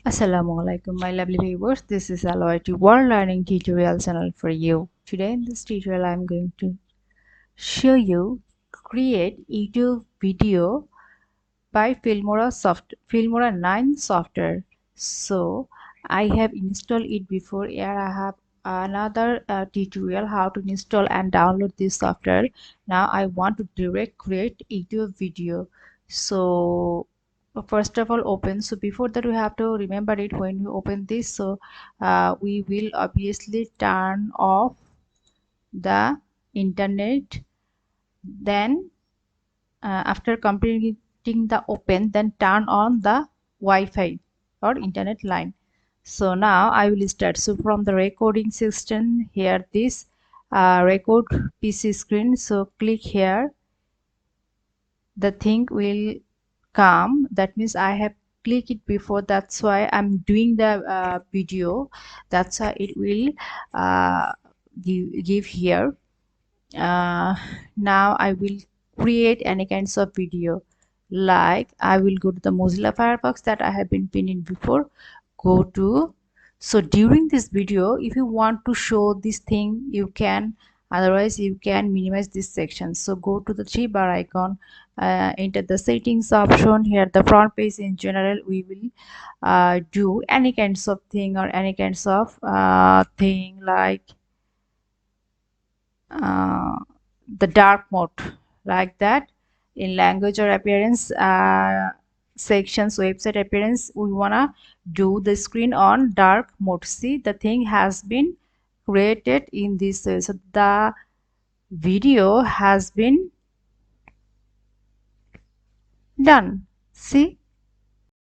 Assalamualaikum, my lovely viewers. This is Aloyati World Learning Tutorial channel for you. Today in this tutorial, I'm going to show you create YouTube video by Filmora9 software. So I have installed it before. Here I have another tutorial how to install and download this software. Now I want to direct create YouTube video. So first of all open. So before that we have to remember it when you open this. So we will obviously turn off the internet. Then after completing the open, then turn on the Wi-Fi or internet line. So now I will start. So from the recording section, here this record PC screen. So click here, the thing will come. That means I have clicked it before, that's why I'm doing the video. That's why it will give here. Now I will create any kinds of video, like I will go to the Mozilla Firefox that I have been pinning before. Go to, so during this video if you want to show this thing you can, otherwise you can minimize this section. So go to the three bar icon, enter the settings option. Here the front page in general we will do any kinds of thing or any kinds of thing like the dark mode, like that. In language or appearance sections, website appearance, we wanna do the screen on dark mode. See, the thing has been created in this way. So the video has been done. See,